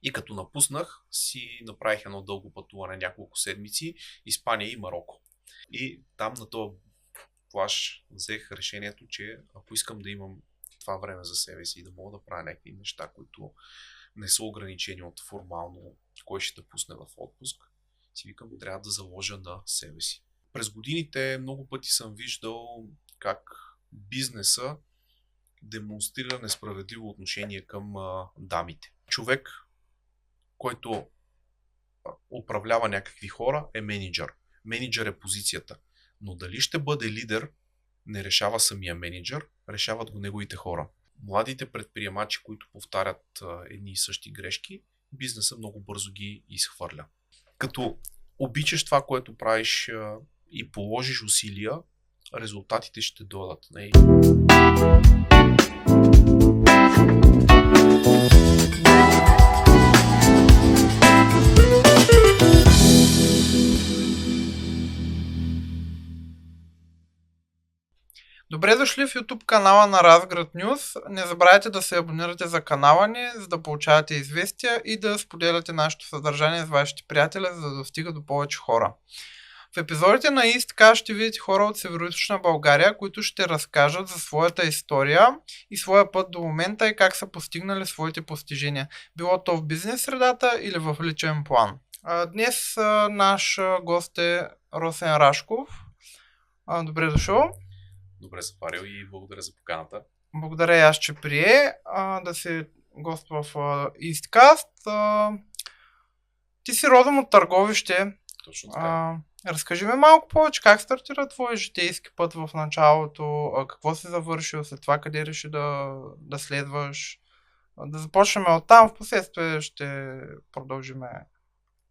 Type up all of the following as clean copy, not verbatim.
И като напуснах, си направих едно дълго пътуване, няколко седмици, Испания и Марокко. И там на този плаж взех решението, че ако искам да имам това време за себе си и да мога да правя някакви неща, които не са ограничени от формално кой ще те пусне в отпуск, си викам, трябва да заложа на себе си. През годините много пъти съм виждал как бизнеса демонстрира несправедливо отношение към дамите. Човек, който управлява някакви хора, е менеджер. Менеджер е позицията. Но дали ще бъде лидер, не решава самия менеджер, решават го неговите хора. Младите предприемачи, които повтарят едни и същи грешки, бизнесът много бързо ги изхвърля. Като обичаш това, което правиш и положиш усилия, резултатите ще дойдат. Добре дошли в YouTube канала на Разград News. Не забравяйте да се абонирате за канала ни, за да получавате известия и да споделяте нашето съдържание с вашите приятели, за да достига до повече хора. В епизодите на Истка ще видите хора от Североизточна България, които ще разкажат за своята история и своя път до момента и как са постигнали своите постижения. Било то в бизнес средата или в личен план. Днес наш гост е Росен Рашков. Добре дошъл. Добре запарил и благодаря за поканата. Благодаря и аз, че прие да си гост в Исткаст. Ти си родом от Търговище. Точно така. Разкажи ми малко повече как стартира твой житейски път в началото, какво си завършил, след това къде реши да следваш. Да започнем от там, в последствие ще продължим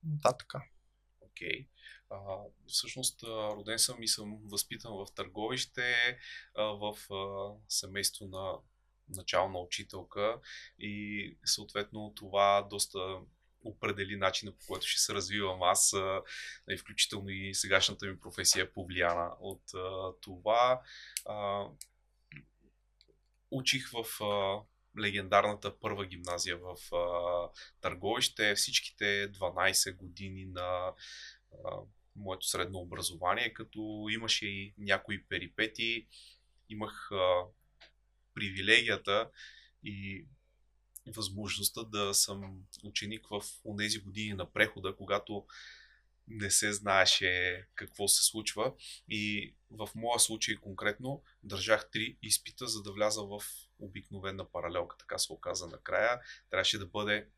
нататък. Окей. Всъщност роден съм и съм възпитан в Търговище, в семейство на начална учителка и съответно това доста определи начина, по който ще се развивам аз, включително и сегашната ми професия е повлияна от това. Учих в легендарната първа гимназия в Търговище, всичките 12 години на моето средно образование, като имаше и някои перипети, имах привилегията и възможността да съм ученик в тези години на прехода, когато не се знаеше какво се случва и в моя случай конкретно държах 3 изпита, за да вляза в обикновена паралелка, така се оказа накрая. Трябваше да бъде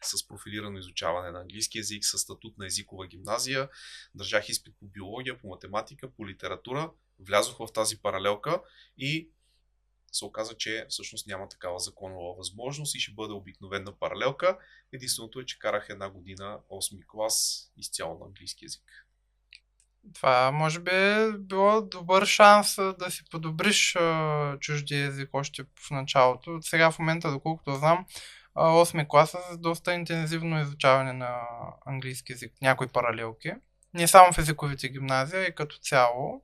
с профилирано изучаване на английски език, с статут на езикова гимназия. Държах изпит по биология, по математика, по литература. Влязох в тази паралелка и се оказа, че всъщност няма такава законова възможност и ще бъде обикновена паралелка. Единственото е, че карах една година 8-ми клас изцяло на английски език. Това може би е било добър шанс да си подобриш чуждия език още в началото. Сега в момента, доколкото знам, 8-ми клас е доста интензивно изучаване на английски език, някои паралелки. Не само в езиковите гимназии, и като цяло.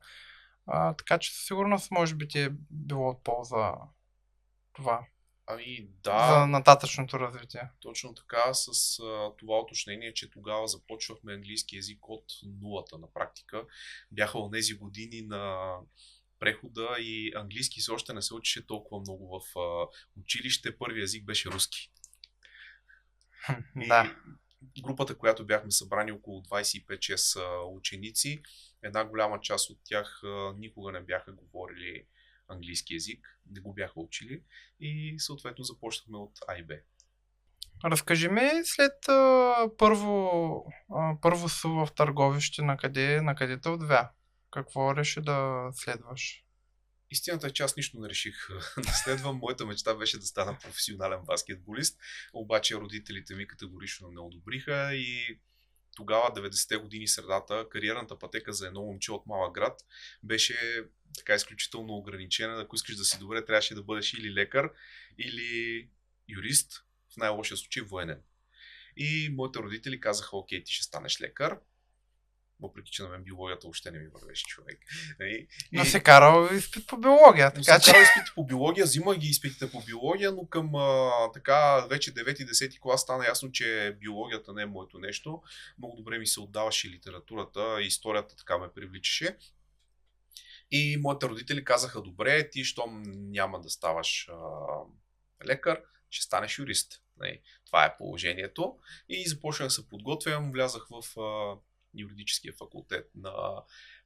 Така че със сигурност може би ти е било от полза това. Ами да. За нататъчното развитие. Точно така, с това уточнение, че тогава започвахме английски език от нулата на практика. Бяха онези години на прехода и английски все още не се учеше толкова много в училище. Първи език беше руски. Да. Групата, която бяхме събрани, около 25-6 ученици, една голяма част от тях никога не бяха говорили английски език, не го бяха учили и съответно започнахме от А и Б. Разкажи ми след първо СУ в Търговище, на къде те отвя? Какво реши да следваш? Истината е, че аз нищо не реших да следвам. Моята мечта беше да стана професионален баскетболист, обаче родителите ми категорично не одобриха и тогава, 90-те години средата, кариерната пътека за едно момче от малък град беше така изключително ограничена. Ако искаш да си добре, трябваше да бъдеш или лекар, или юрист, в най-лошия случай военен. И моите родители казаха, окей, ти ще станеш лекар. въпреки че на мен биологията въобще не ми вървеше, човек. Но се карал изпит по биология, така че... карал изпити по биология, взимах ги изпитите по биология, но към така вече 9-10 клас стана ясно, че биологията не е моето нещо. Много добре ми се отдаваше литературата, историята така ме привличаше. И моите родители казаха, добре, ти щом няма да ставаш лекар, ще станеш юрист. Това е положението. И започнах да се подготвям, влязах в юридическия факултет на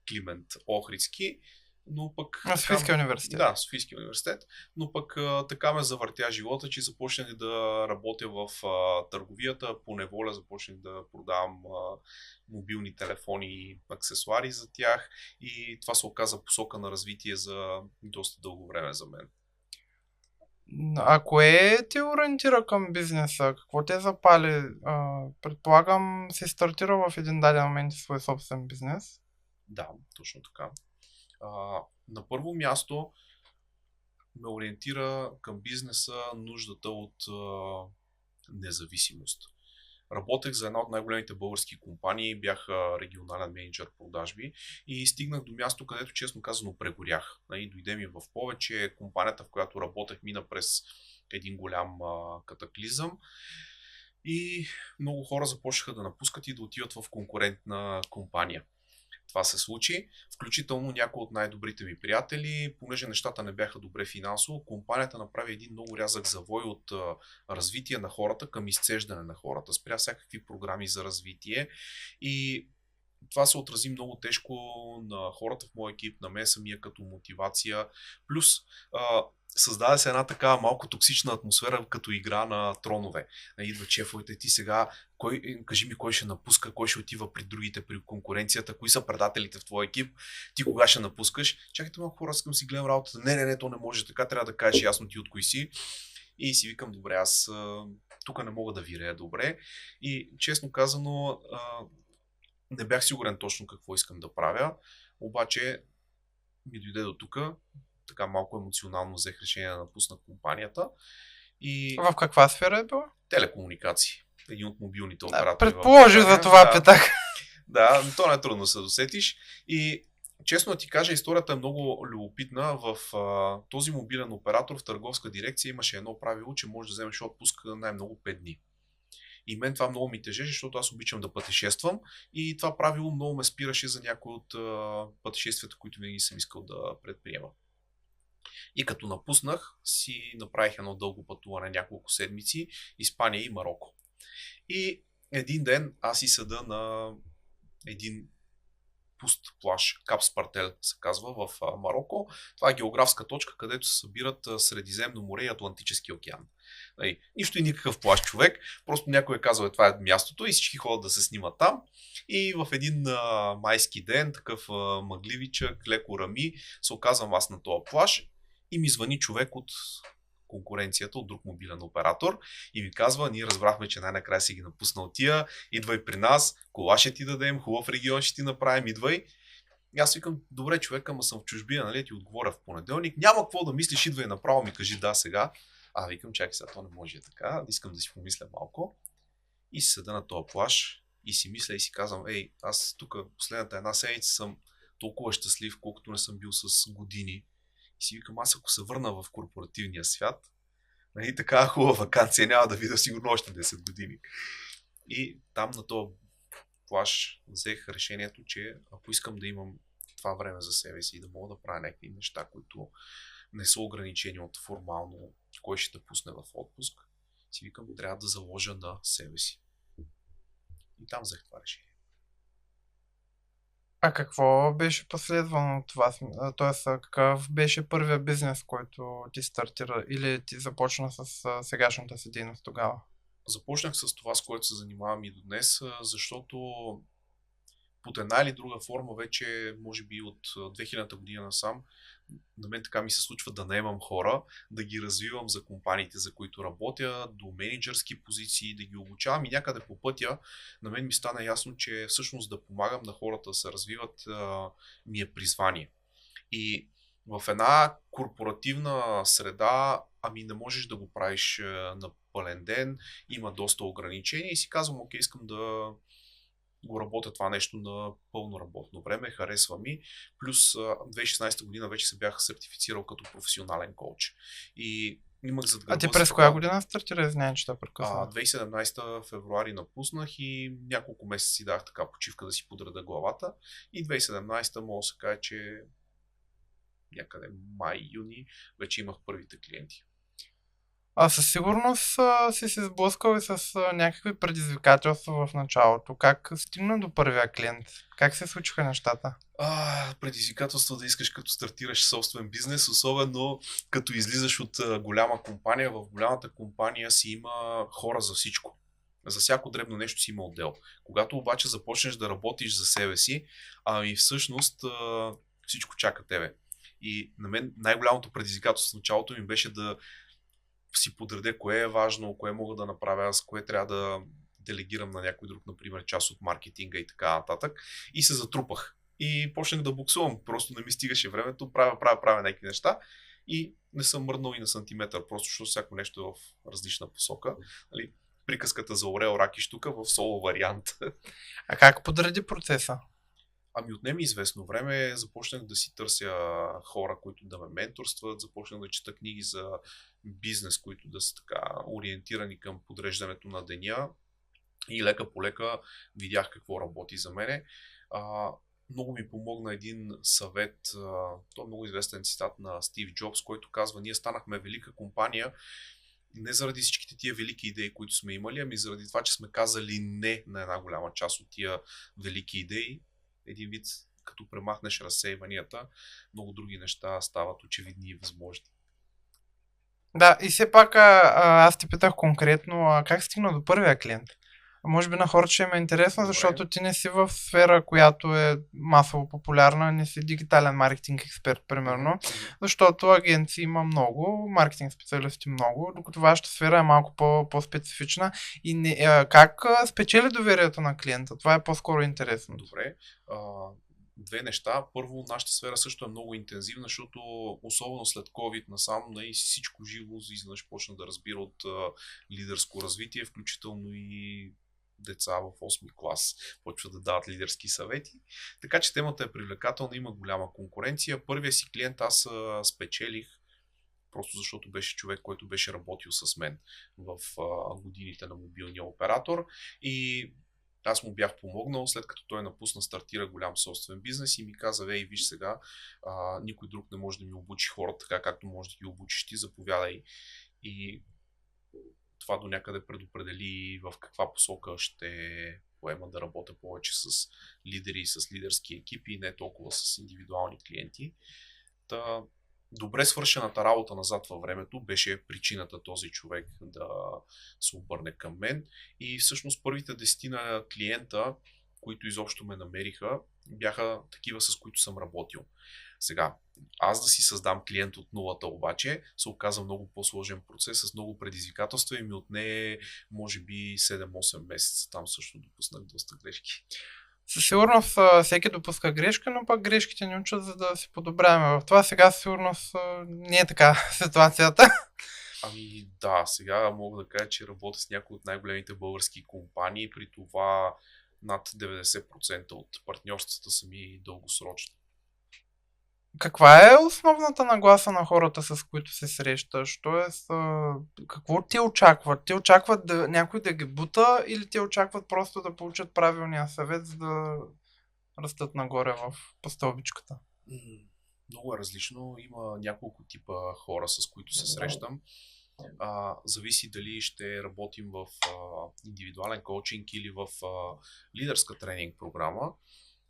Климент Охридски, но пък... На Софийския университет. Да, Софийския университет, но пък така ме завъртя живота, че започнах да работя в търговията, по неволя започнах да продавам мобилни телефони и аксесуари за тях и това се оказа посока на развитие за доста дълго време за мен. А кое те ориентира към бизнеса? Какво те запали? Предполагам, си стартирал в един даден момент свой собствен бизнес. Да, точно така. На първо място ме ориентира към бизнеса нуждата от независимост. Работех за една от най-големите български компании, бях регионален менеджер продажби и стигнах до място, където честно казано прегорях. Дойде ми в повече, компанията, в която работех, мина през един голям катаклизъм и много хора започнаха да напускат и да отиват в конкурентна компания. Това се случи, включително някои от най-добрите ми приятели, понеже нещата не бяха добре финансово, компанията направи един много рязък завой от развитие на хората към изцеждане на хората. Спря всякакви програми за развитие и това се отрази много тежко на хората в моя екип, на мен самия като мотивация. Плюс създаде се една така малко токсична атмосфера, като игра на тронове. Идват шефовете, ти сега, кажи ми кой ще напуска, кой ще отива при другите, при конкуренцията, кои са предателите в твоя екип, ти кога ще напускаш. Чакайте малко хора, искам си гледам работата. Не, то не може така, трябва да кажеш ясно ти от кои си. И си викам, добре, аз тук не мога да вирея добре. И честно казано, не бях сигурен точно какво искам да правя, обаче ми дойде до тук, така малко емоционално взех решение да напусна компанията. И... В каква сфера е била? Телекомуникации. Един от мобилните оператори. Предположих, за това питах. Да, но то не е трудно да се досетиш. И честно да ти кажа, историята е много любопитна. В този мобилен оператор в търговска дирекция имаше едно правило, че можеш да вземеш отпуск най-много 5 дни. И мен това много ми тежеше, защото аз обичам да пътешествам и това правило много ме спираше за някои от пътешествията, които винаги съм искал да предприема. И като напуснах, си направих едно дълго пътуване, няколко седмици, Испания и Мароко. И един ден аз и седа на един пуст плаж, Кап Спартел се казва, в Мароко. Това е географска точка, където се събират Средиземно море и Атлантически океан. Нищо и никакъв плаж човек, просто някой е казал, това е мястото и всички ходят да се снимат там. И в един майски ден, такъв мъгливичък, леко рами, се оказвам аз на този плаж и ми звъни човек от конкуренцията, от друг мобилен оператор и ми казва, ние разбрахме, че най-накрая си ги напуснал тия, идвай при нас, кола ще ти дадем, хубав регион ще ти направим, идвай. И аз викам, добре човек, ама съм в чужбина, нали, ти отговоря в понеделник, няма какво да мислиш, идвай направо ми кажи да сега. Викам, чакай сега, то не може така, искам да си помисля малко. И си седа на този плаж и си мисля и си казвам, аз тук последната една седмица съм толкова щастлив, колкото не съм бил с години. И си викам, аз ако се върна в корпоративния свят, така хубава ваканция няма да видя сигурно още 10 години. И там на този плаж взех решението, че ако искам да имам това време за себе си и да мога да правя някакви неща, които не са ограничени от формално кой ще те пусне в отпуск, си викам, трябва да заложа на себе си. И там взех това решение. А какво беше последвано от това? Тоест, какъв беше първият бизнес, който ти стартира или ти започна с сегашната си дейност тогава? Започнах с това, с което се занимавам и до днес, защото под една или друга форма вече, може би от 2000-та година насам, на мен така ми се случва да наемам хора, да ги развивам за компаниите, за които работя, до менеджерски позиции, да ги обучавам и някъде по пътя на мен ми стана ясно, че всъщност да помагам на хората да се развиват ми е призвание. И в една корпоративна среда, не можеш да го правиш на пълен ден, има доста ограничения и си казвам, окей, искам да го работя това нещо на пълно работно време, харесва ми. Плюс 2016 година вече се бях сертифицирал като професионален коуч. И имах зад гърба А ти си през така... коя година стартира, знаеш, че да прекъсна? 2017 февруари напуснах и няколко месеца си дах така почивка да си подреда главата. И 2017 мога да се каже, че някъде май-юни вече имах първите клиенти. Със сигурност си се сблъскал и с някакви предизвикателства в началото. Как стигна до първия клиент? Как се случиха нещата? Предизвикателство да искаш като стартираш собствен бизнес, особено като излизаш от голяма компания. В голямата компания си има хора за всичко. За всяко дребно нещо си има отдел. Когато обаче започнеш да работиш за себе си, всъщност всичко чака тебе. И на мен най-голямото предизвикателство в началото ми беше да си подредя кое е важно, кое мога да направя аз, кое трябва да делегирам на някой друг, например, част от маркетинга и така нататък. И се затрупах. И почнах да буксувам. Просто не ми стигаше времето, правя някакви неща и не съм мръднал и на сантиметър, просто защото всяко нещо е в различна посока. Нали? Приказката за орел, рак и щука в соло вариант. А как подреди процеса? Отнеми известно време, започнах да си търся хора, които да ме менторстват, започнах да чета книги за бизнес, които да са така ориентирани към подреждането на деня и лека по лека видях какво работи за мене. Много ми помогна един съвет, то е много известен цитат на Стив Джобс, който казва: ние станахме велика компания не заради всичките тия велики идеи, които сме имали, ами заради това, че сме казали не на една голяма част от тия велики идеи. Един вид, като премахнеш разсейванията, много други неща стават очевидни и възможни. Да, и все пак аз те питах конкретно как стигна до първия клиент. Може би на хората ще им е интересно, Добре. защото ти не си в сфера, която е масово популярна, не си дигитален маркетинг експерт, примерно, защото агенции има много, маркетинг специалисти много, докато вашата сфера е малко по-специфична и как спечели доверието на клиента? Това е по-скоро интересно. Добре. Две неща. Първо, нашата сфера също е много интензивна, защото особено след COVID насам всичко живо изведнъж почна да разбира от лидерско развитие, включително и деца в 8 клас почват да дават лидерски съвети. Така че темата е привлекателна, има голяма конкуренция. Първия си клиент аз спечелих просто защото беше човек, който беше работил с мен в годините на мобилния оператор и аз му бях помогнал, след като той напусна, стартира голям собствен бизнес и ми каза: виж сега, никой друг не може да ми обучи хората така, както може да ги обучиш ти, заповядай. И това до някъде предопредели в каква посока ще поема да работя повече с лидери и с лидерски екипи, не толкова с индивидуални клиенти. Добре свършената работа назад във времето беше причината този човек да се обърне към мен и всъщност първите 10 клиента, които изобщо ме намериха, бяха такива, с които съм работил. Сега, аз да си създам клиент от нулата обаче се оказа много по-сложен процес с много предизвикателства и ми отне може би 7-8 месеца. Там също допуснах доста грешки. Със сигурност всеки допуска грешка, но пък грешките ни учат, за да си подобряваме. В това сега със сигурност не е така ситуацията. Да, сега мога да кажа, че работя с някои от най-големите български компании, при това над 90% от партньорствата са ми дългосрочни. Каква е основната нагласа на хората, с които се срещаш? Тоест, какво те очакват? Те очакват някой да ги бута или те очакват просто да получат правилния съвет, за да растат нагоре по стълбичката? Много е различно. Има няколко типа хора, с които се срещам. Зависи дали ще работим в индивидуален коучинг или в лидерска тренинг програма.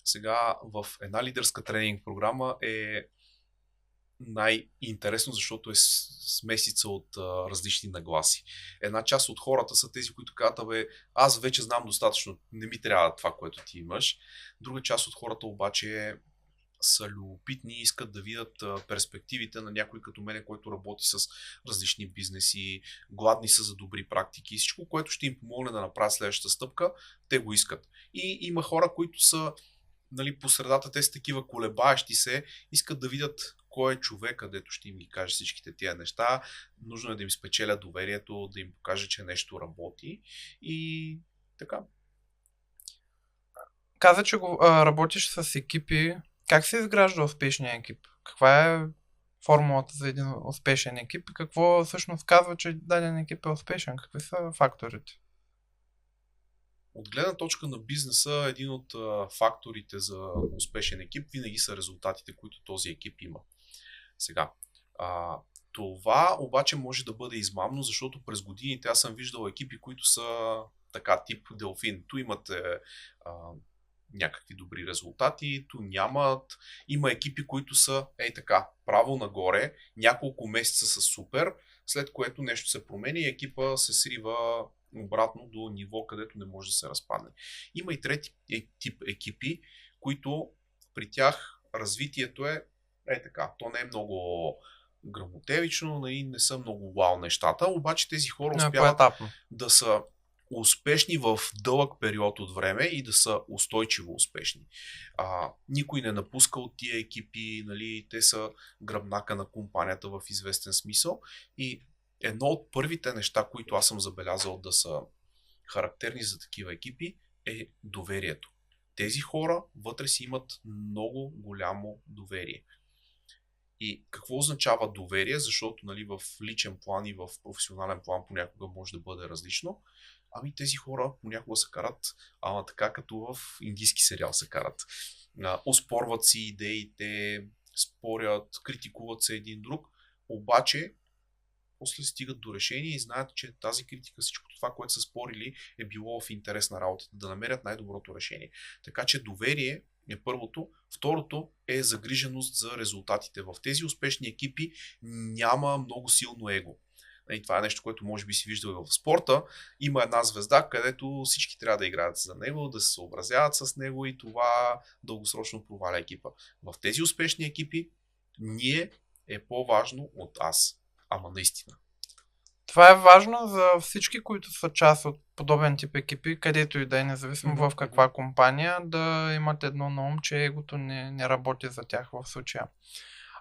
Сега в една лидерска тренинг програма е най-интересно, защото е смесица от различни нагласи. Една част от хората са тези, които казват: аз вече знам достатъчно, не ми трябва това, което ти имаш. Друга част от хората обаче са любопитни и искат да видят перспективите на някой като мене, който работи с различни бизнеси, гладни са за добри практики и всичко, което ще им помогне да направят следващата стъпка, те го искат. И има хора, които са по средата, те са такива колебаещи се, искат да видят кой е човек, където ще им ги каже всичките тия неща. Нужно е да им спечеля доверието, да им покаже, че нещо работи и така. Каза, че работиш с екипи. Как се изгражда успешния екип? Каква е формулата за един успешен екип и какво всъщност казва, че даден екип е успешен? Какви са факторите? От гледна точка на бизнеса, един от факторите за успешен екип винаги са резултатите, които този екип има. Сега, това обаче може да бъде измамно, защото през годините аз съм виждал екипи, които са така тип Делфин. Ту имате някакви добри резултати, ту нямат. Има екипи, които са така, право нагоре, няколко месеца са супер, след което нещо се промени и екипа се срива обратно до ниво, където не може да се разпадне. Има и трети тип екипи, които при тях развитието е така. То не е много грамотевично, не са много вау нещата, обаче тези хора успяват да са успешни в дълъг период от време и да са устойчиво успешни. Никой не напуска от тия екипи, нали, те са гръбнака на компанията в известен смисъл и едно от първите неща, които аз съм забелязал да са характерни за такива екипи е доверието. Тези хора вътре си имат много голямо доверие. И какво означава доверие, защото нали, в личен план и в професионален план понякога може да бъде различно. Ами тези хора понякога се карат, така като в индийски сериал се карат. Оспорват си идеите, спорят, критикуват се един друг, обаче после стигат до решение и знаят, че тази критика, всичко това, което са спорили, е било в интерес на работата, да намерят най-доброто решение. Така че доверие е първото. Второто е загриженост за резултатите. В тези успешни екипи няма много силно его. И това е нещо, което може би си виждал и в спорта. Има една звезда, където всички трябва да играят за него, да се съобразяват с него и това дългосрочно проваля екипа. В тези успешни екипи ние е по-важно от аз. Ама наистина. Това е важно за всички, които са част от подобен тип екипи, където и да е, независимо в каква компания, да имат едно на ум, че егото не работи за тях в случая.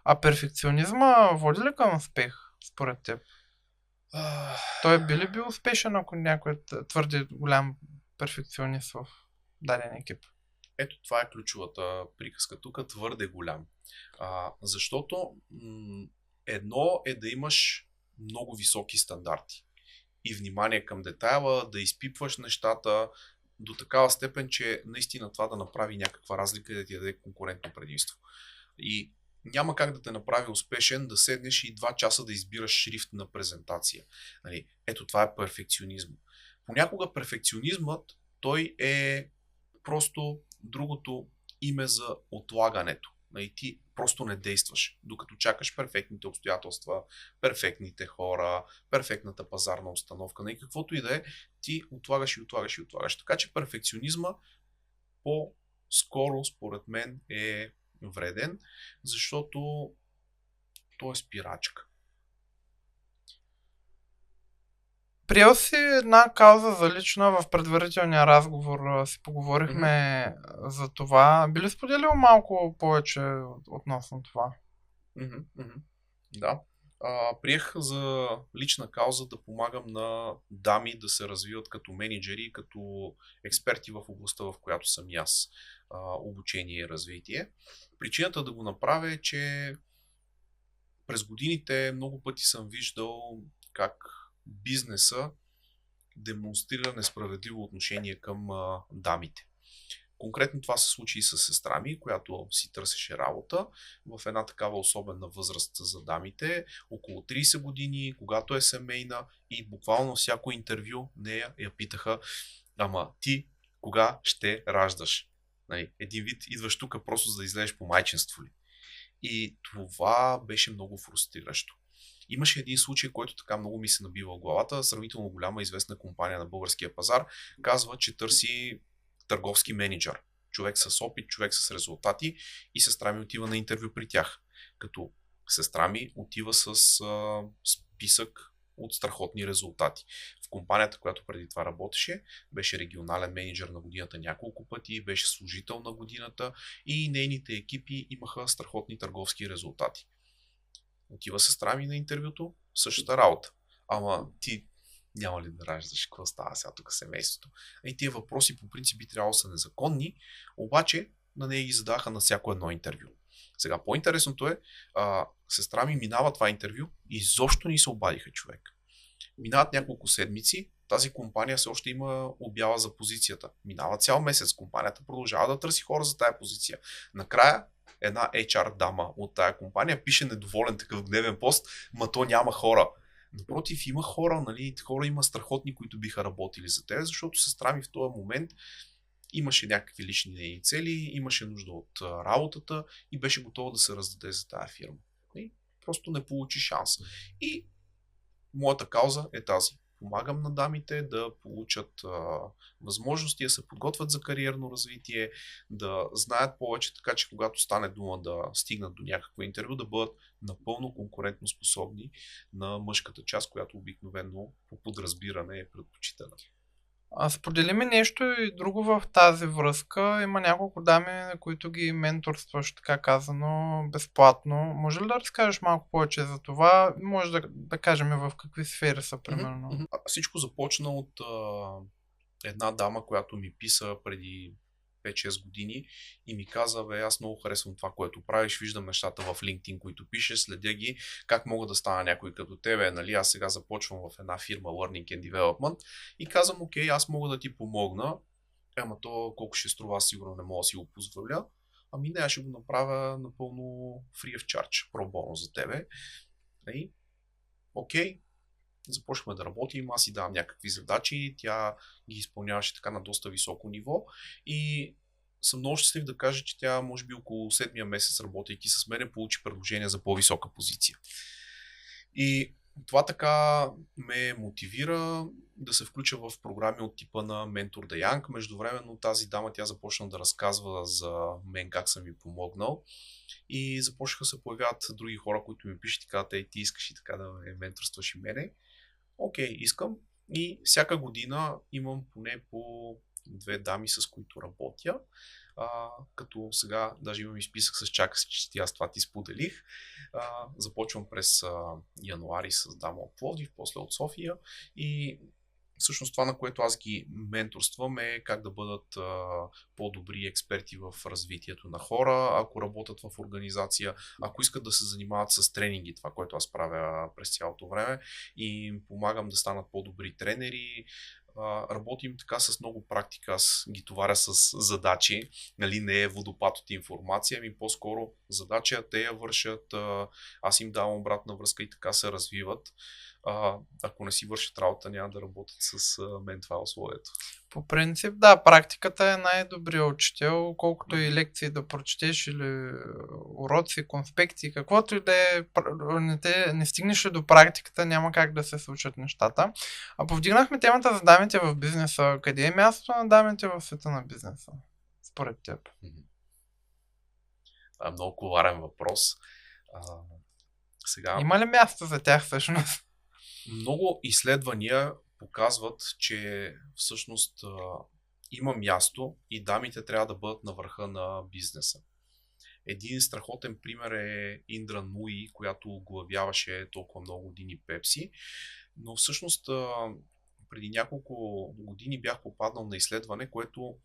А перфекционизма води ли към успех, според теб? Той би ли бил успешен, ако някой е твърде голям перфекционист в даден екип? Ето това е ключовата приказка тук, твърде голям. Защото едно е да имаш много високи стандарти и внимание към детайла, да изпипваш нещата до такава степен, че наистина това да направи някаква разлика и да ти даде конкурентно предимство. И няма как да те направи успешен да седнеш и 2 часа да избираш шрифт на презентация. Нали, ето това е перфекционизм. Понякога перфекционизмът той е просто другото име за отлагането. И ти просто не действаш, докато чакаш перфектните обстоятелства, перфектните хора, перфектната пазарна установка, и каквото и да е, ти отлагаш и отлагаш и отлагаш. Така че перфекционизма по-скоро, според мен, е вреден, защото той е спирачка. Приел си една кауза за лична в предварителния разговор. Си поговорихме за това. Би ли споделил малко повече относно това? Да. Приех за лична кауза да помагам на дами да се развиват като менеджери, като експерти в областта, в която съм и аз. Обучение и развитие. Причината да го направя е, че през годините много пъти съм виждал как бизнеса демонстрира несправедливо отношение към дамите. Конкретно това се случи и с сестра ми, която си търсеше работа в една такава особена възраст за дамите, около 30 години, когато е семейна и буквално всяко интервю нея я питаха: ама ти кога ще раждаш? Един вид идваш тук просто за да излезеш по майчинство ли? И това беше много фрустриращо. Имаше един случай, който така много ми се набива в главата. Сравнително голяма известна компания на българския пазар казва, че търси търговски менеджер. Човек с опит, човек с резултати, и сестра ми отива на интервю при тях. Като сестра ми отива с списък от страхотни резултати. В компанията, която преди това работеше, беше регионален менеджер на годината няколко пъти, беше служител на годината и нейните екипи имаха страхотни търговски резултати. Отива сестра ми на интервюто, същата работа. Ама ти Няма ли да раждаш, какво става сега тук семейството? И тия въпроси по принцип би трябвало да са незаконни, обаче на нея ги задаха на всяко едно интервю. Сега, по-интересното е, сестра ми минава това интервю и изобщо не се обадиха човек. Минават няколко седмици, тази компания все още има обява за позицията. Минава цял месец, компанията продължава да търси хора за тая позиция. Накрая една HR дама от тая компания пише недоволен такъв гневен пост, ма то няма хора. Напротив, има хора, нали, хора има страхотни, които биха работили за те, защото сестра ми в този момент имаше някакви лични цели, имаше нужда от работата и беше готова да се раздаде за тая фирма. И просто не получи шанс. И моята кауза е тази. Помагам на дамите да получат възможности, да се подготвят за кариерно развитие, да знаят повече, така че когато стане дума да стигнат до някакво интервю, да бъдат напълно конкурентно способни на мъжката част, която обикновено по подразбиране е предпочитана. Сподели ми нещо и друго в тази връзка. Има няколко дами, на които ги менторстваш, така казано, безплатно. Може ли да разкажеш малко повече за това? Може да кажем в какви сфери са, примерно. Всичко започна от една дама, която ми писа преди 5-6 години и ми каза, аз много харесвам това, което правиш, виждам нещата в LinkedIn, които пишеш, следя ги, как мога да стана някой като тебе, нали, аз сега започвам в една фирма Learning and Development и казвам, окей, аз мога да ти помогна, ама то колко ще струва, сигурно не мога да си го позволя, ами не, аз ще го направя напълно free of charge, pro bono за тебе. И, окей, започваме да работим, аз си давам някакви задачи, тя ги изпълняваше така на доста високо ниво и съм много щастлив да кажа, че тя може би около 7-я месец, работейки с мене, получи предложение за по-висока позиция. И това така ме мотивира да се включа в програми от типа на Mentor the Young. Междувременно тази дама, тя започна да разказва за мен как съм ми помогнал и започнаха се появяват други хора, които ми пишат и казват, ти искаш и така да ме менторстваш и мене. Окей, искам. И всяка година имам поне по 2 дами, с които работя. Като сега даже имам и списък с чакащи, аз това ти споделих. Започвам през януари с дама от Пловдив, после от София и всъщност това, на което аз ги менторствам, е как да бъдат по-добри експерти в развитието на хора, ако работят в организация, ако искат да се занимават с тренинги, това, което аз правя през цялото време, и им помагам да станат по-добри тренери. Работим така с много практика, аз ги товаря с задачи, нали, не е водопад от информация, ами по-скоро задача, те я вършат, аз им давам обратна връзка и така се развиват. Ако не си вършат работа, няма да работят с мен това условието. По принцип, да, практиката е най-добрият учител, колкото и лекции да прочетеш или уроци, конспекти, каквото и да е, не стигнеш ли до практиката, няма как да се случат нещата. А повдигнахме темата за дамите в бизнеса. Къде е мястото на дамите в света на бизнеса, според теб? Много коварен въпрос. Сега... Има ли място за тях всъщност? Много изследвания показват, че всъщност има място и дамите трябва да бъдат на върха на бизнеса. Един страхотен пример е Индра Нуи, която оглавяваше толкова много години Пепси, но всъщност преди няколко години бях попаднал на изследване, което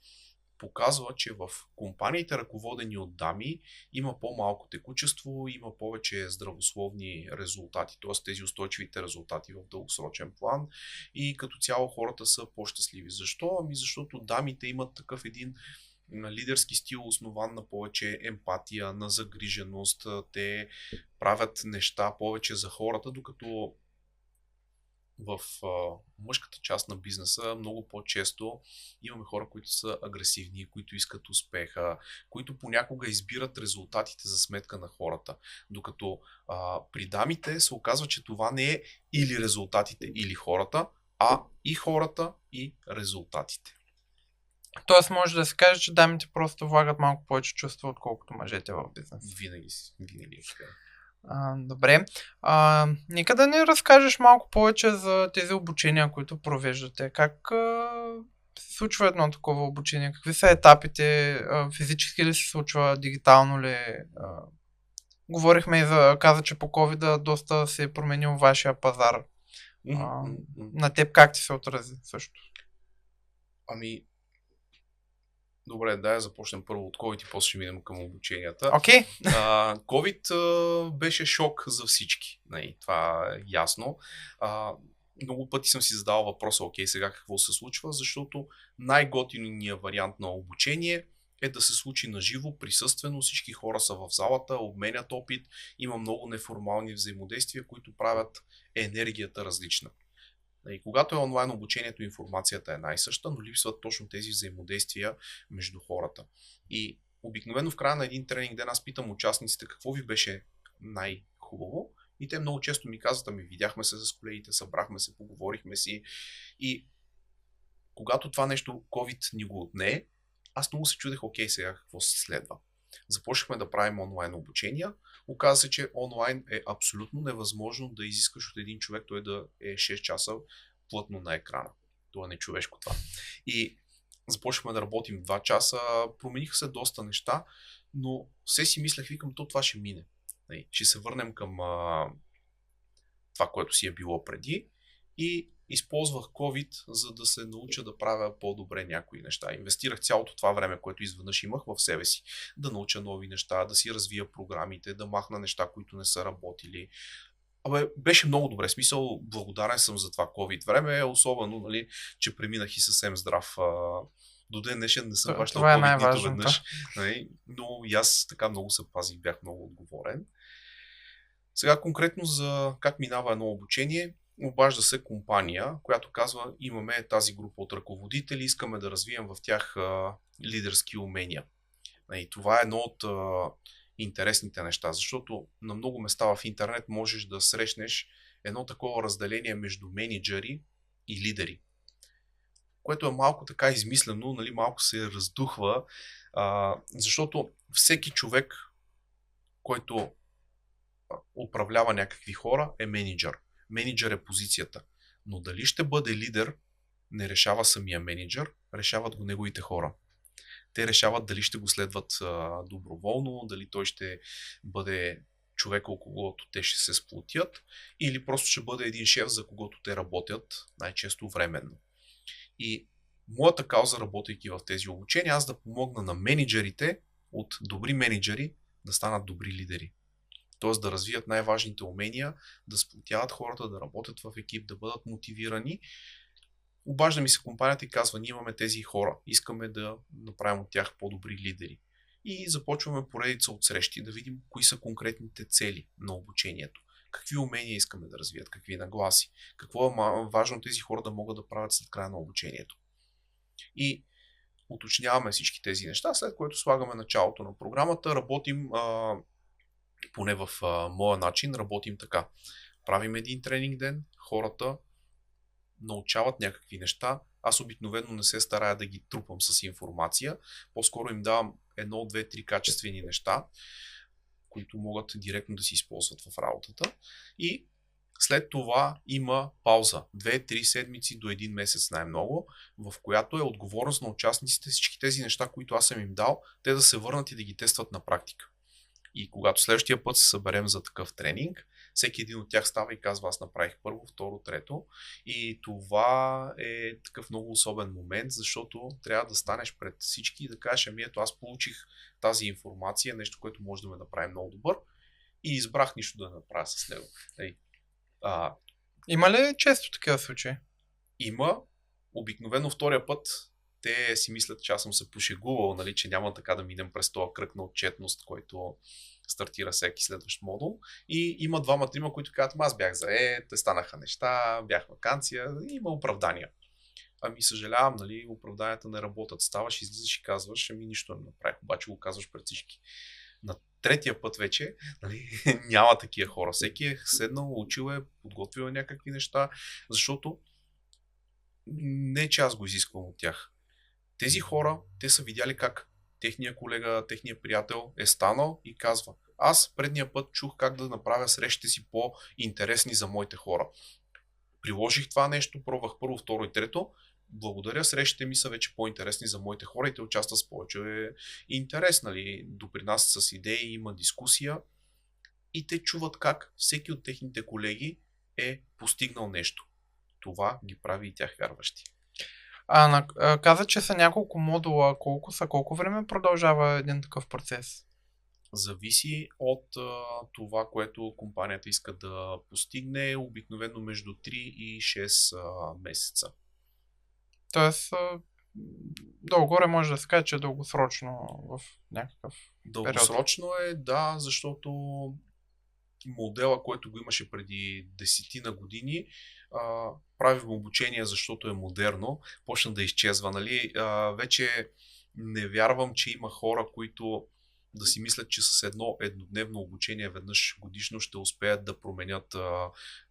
показва, че в компаниите, ръководени от дами, има по-малко текучество, има повече здравословни резултати, т.е. тези устойчивите резултати в дългосрочен план и като цяло хората са по-щастливи. Защо? Ами защото дамите имат такъв един лидерски стил, основан на повече емпатия, на загриженост, те правят неща повече за хората, докато в мъжката част на бизнеса много по-често имаме хора, които са агресивни, които искат успеха, които понякога избират резултатите за сметка на хората. Докато при дамите се оказва, че това не е или резултатите, или хората, а и хората, и резултатите. Тоест може да се каже, че дамите просто влагат малко повече чувства, отколкото мъжете в бизнес. Винаги е така. Добре. Нека да ни разкажеш малко повече за тези обучения, които провеждате. Как се случва едно такова обучение? Какви са етапите? Физически ли се случва? Дигитално ли? Говорихме и каза, че по COVID доста се е променил вашия пазар. На теб как ти се отрази също? Ами, добре, да започнем първо от COVID и после ще минем към обученията. Окей. COVID беше шок за всички. Това е ясно. Много пъти съм си задавал въпроса, окей, сега какво се случва, защото най-готиният вариант на обучение е да се случи наживо, присъствено, всички хора са в залата, обменят опит, има много неформални взаимодействия, които правят енергията различна. И когато е онлайн обучението, информацията е най-съща, но липсват точно тези взаимодействия между хората. И обикновено в края на един тренинг ден аз питам участниците какво ви беше най-хубаво и те много често ми казват, ами видяхме се с колегите, събрахме се, поговорихме си и когато това нещо COVID ни го отне, аз много се чудех, окей, сега какво се следва. Започнахме да правим онлайн обучения. Оказа се, че онлайн е абсолютно невъзможно да изискаш от един човек той да е 6 часа плътно на екрана. Това е нечовешко това. И започнахме да работим 2 часа, промениха се доста неща, но все си мислех, викам, това ще мине. Ще се върнем към това, което си е било преди и използвах COVID, за да се науча да правя по-добре някои неща. Инвестирах цялото това време, което изведнъж имах в себе си, да науча нови неща, да си развия програмите, да махна неща, които не са работили. Беше много добре. Смисъл, благодарен съм за това COVID време, особено, че преминах и съвсем здрав. До ден днешен не съм бащал COVID нито веднъж. Но и аз така много се пазих, бях много отговорен. Сега конкретно за как минава едно обучение. Обажда се компания, която казва, имаме тази група от ръководители, искаме да развием в тях лидерски умения. И това е едно от интересните неща, защото на много места в интернет можеш да срещнеш едно такова разделение между менеджери и лидери, което е малко така измислено, малко се раздухва, защото всеки човек, който управлява някакви хора, е менеджер. Менеджер е позицията. Но дали ще бъде лидер, не решава самия менеджер, решават го неговите хора. Те решават дали ще го следват доброволно, дали той ще бъде човек, около когото те ще се сплотят, или просто ще бъде един шеф, за когото те работят най-често временно. И моята кауза, работейки в тези обучения, аз да помогна на менеджерите от добри менеджери да станат добри лидери. Т.е. да развият най-важните умения, да сплотяват хората, да работят в екип, да бъдат мотивирани. Обажда ми се компанията и казва, ние имаме тези хора, искаме да направим от тях по-добри лидери. И започваме поредица от срещи, да видим кои са конкретните цели на обучението. Какви умения искаме да развият, какви нагласи, какво е важно тези хора да могат да правят след края на обучението. И уточняваме всички тези неща, след което слагаме началото на програмата, работим поне в моя начин работим така. Правим един тренинг ден, хората научават някакви неща. Аз обикновено не се старая да ги трупам с информация. По-скоро им давам 1, 2, 3 качествени неща, които могат директно да си използват в работата. И след това има пауза. 2-3 седмици до 1 месец най-много, в която е отговорност на участниците всички тези неща, които аз съм им дал, те да се върнат и да ги тестват на практика. И когато следващия път се съберем за такъв тренинг, всеки един от тях става и казва, аз направих първо, второ, трето. И това е такъв много особен момент, защото трябва да станеш пред всички и да кажеш, ами ето аз получих тази информация, нещо, което може да ме направи много добър и избрах нищо да направя с него. Има ли често такива случаи? Има. Обикновено втория път те си мислят, че аз съм се пошегувал, че няма така да минем през този кръг на отчетност, който стартира всеки следващ модул. И има 2-3, които казват, аз бях зает, те станаха неща, бях ваканция, има оправдания. Ами съжалявам, оправданията не работят. Ставаш, излизаш и казваш, ами нищо не направих, обаче го казваш пред всички. На третия път вече няма такива хора. Всеки е седнал, учил е, подготвил е някакви неща, защото не че аз го изисквам от тях. Тези хора, те са видяли как техния колега, техния приятел е станал и казва, аз предния път чух как да направя срещите си по-интересни за моите хора. Приложих това нещо, пробвах първо, второ и трето, благодаря, срещите ми са вече по-интересни за моите хора и те участват с повече интерес, допринасят с идеи, има дискусия и те чуват как всеки от техните колеги е постигнал нещо. Това ги прави и тях вярващи. Каза, че са няколко модула. Колко време продължава един такъв процес? Зависи от това, което компанията иска да постигне, обикновено между 3 и 6 месеца. Тоест, долу-горе може да се каже, че е дългосрочно в някакъв Дългосрочно е, да, защото модела, който го имаше преди 10 на години, правим обучение, защото е модерно, почна да изчезва. Нали? Вече не вярвам, че има хора, които да си мислят, че с едно еднодневно обучение веднъж годишно ще успеят да променят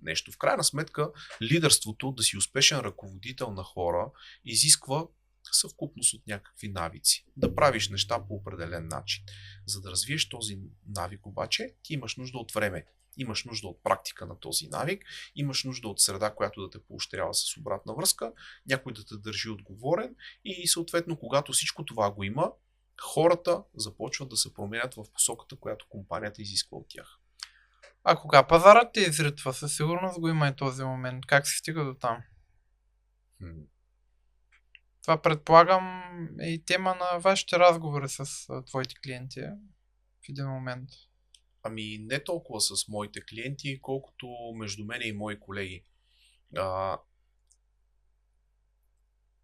нещо. В крайна сметка, лидерството, да си успешен ръководител на хора, изисква съвкупност от някакви навици. Да правиш неща по определен начин. За да развиеш този навик обаче, ти имаш нужда от време. Имаш нужда от практика на този навик, имаш нужда от среда, която да те поощрява с обратна връзка, някой да те държи отговорен и съответно, когато всичко това го има, хората започват да се променят в посоката, която компанията изисква от тях. А кога пазарът те изритва? Със сигурност го има и този момент. Как се стига до там? Това предполагам е и тема на вашите разговори с твоите клиенти в един момент. Ами не толкова с моите клиенти, колкото между мене и мои колеги.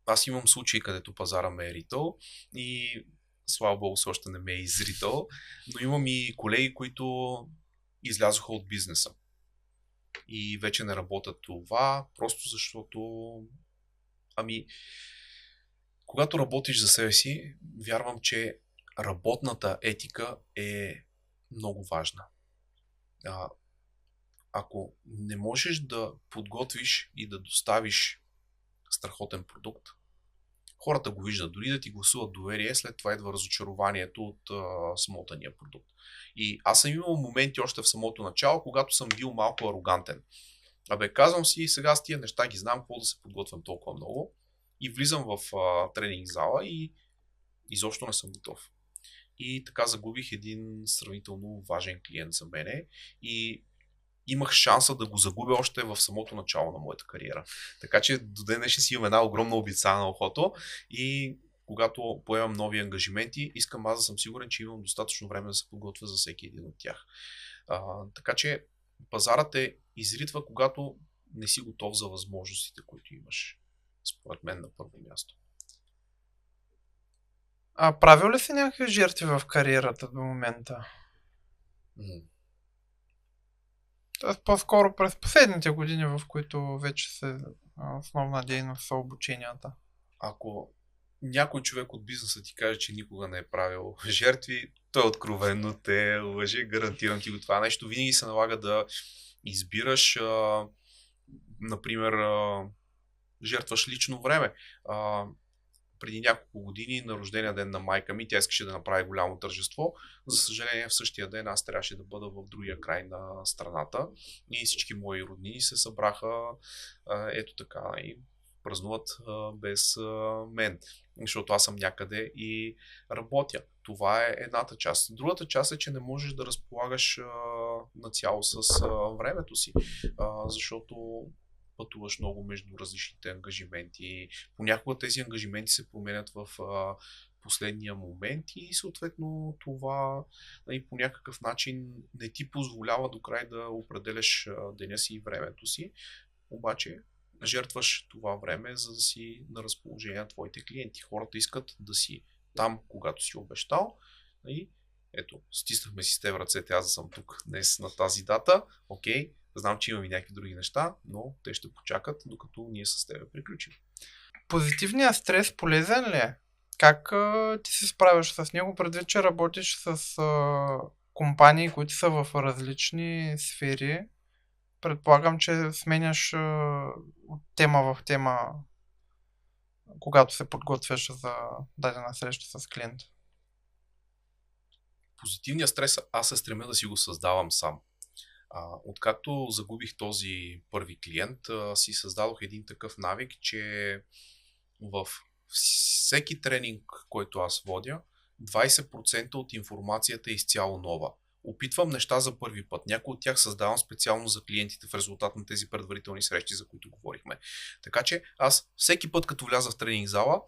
Аз имам случаи, където пазара ме е ритъл и слава богу, все още не ме е изритъл, но имам и колеги, които излязоха от бизнеса и вече не работят това, просто защото когато работиш за себе си, вярвам, че работната етика е много важна. Ако не можеш да подготвиш и да доставиш страхотен продукт, хората го виждат, дори да ти гласуват доверие, след това идва разочарованието от смотания продукт. И аз съм имал моменти още в самото начало, когато съм бил малко арогантен. Казвам си, сега с тия неща ги знам, какво да се подготвям толкова много. И влизам в тренинг зала и изобщо не съм готов. И така загубих един сравнително важен клиент за мене и имах шанса да го загубя още в самото начало на моята кариера. Така че до ден днешен си имам една огромна обица на ухото и когато поемам нови ангажименти, искам аз да съм сигурен, че имам достатъчно време да се подготвя за всеки един от тях. Така че пазарът изритва, когато не си готов за възможностите, които имаш. Според мен на първо място. Правил ли си някакви жертви в кариерата до момента? Тоест по-скоро през последните години, в които вече се основна дейност са обученията. Ако някой човек от бизнеса ти каже, че никога не е правил жертви, той откровенно те лъже, гарантирам ти го това нещо. Винаги се налага да избираш, например, жертваш лично време. Преди няколко години на рождения ден на майка ми, тя искаше да направи голямо тържество. За съжаление, в същия ден аз трябваше да бъда в другия край на страната и всички мои роднини се събраха ето така и празнуват без мен, защото аз съм някъде и работя. Това е едната част. Другата част е, че не можеш да разполагаш нацяло с времето си, защото пътуваш много между различните ангажименти. Понякога тези ангажименти се променят в последния момент и съответно това и по някакъв начин не ти позволява до край да определяш деня си и времето си, обаче жертваш това време, за да си на разположение на твоите клиенти. Хората искат да си там, когато си обещал и ето, стиснахме си с теб ръцете, аз да съм тук днес на тази дата, окей, знам, че имам и някакви други неща, но те ще почакат, докато ние с теб приключим. Позитивният стрес полезен ли е? Как ти се справяш с него, предвид, че работиш с компании, които са в различни сфери? Предполагам, че сменяш от тема в тема, когато се подготвяш за дадена среща с клиент. Позитивният стрес аз се стремя да си го създавам сам. Откакто загубих този първи клиент, си създадох един такъв навик, че в всеки тренинг, който аз водя, 20% от информацията е изцяло нова. опитвам неща за първи път. Някои от тях създавам специално за клиентите в резултат на тези предварителни срещи, за които говорихме. Така че аз всеки път, като вляза в тренинг зала,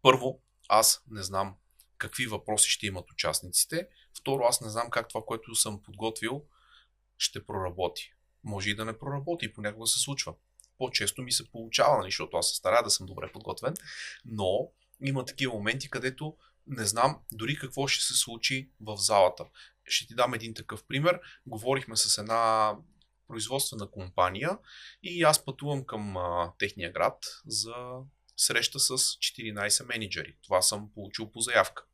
първо, аз не знам какви въпроси ще имат участниците. Второ, аз не знам как това, което съм подготвил, ще проработи. Може и да не проработи, понякога се случва. По-често ми се получава, защото аз се старая да съм добре подготвен, но има такива моменти, където не знам дори какво ще се случи в залата. Ще ти дам един такъв пример. Говорихме с една производствена компания и аз пътувам към техния град за среща с 14 менеджери. Това съм получил по заявка.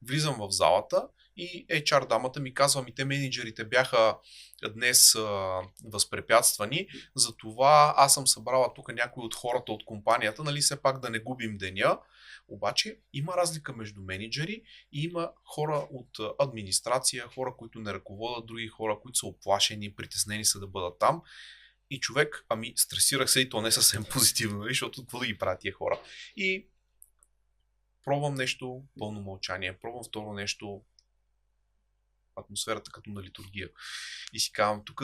Влизам в залата и HR дамата ми казва, те менеджерите бяха днес възпрепятствани, затова аз съм събрала тук някои от хората от компанията, нали, все пак да не губим деня. Обаче има разлика между менеджери и има хора от администрация, хора, които не ръководят, други хора, които са оплашени, притеснени са да бъдат там. И човек, стресирах се и то не съвсем позитивно, защото какво да ги правят тия хора. И пробвам нещо, пълно мълчание, пробвам второ нещо, атмосферата като на литургия. И си казвам, тук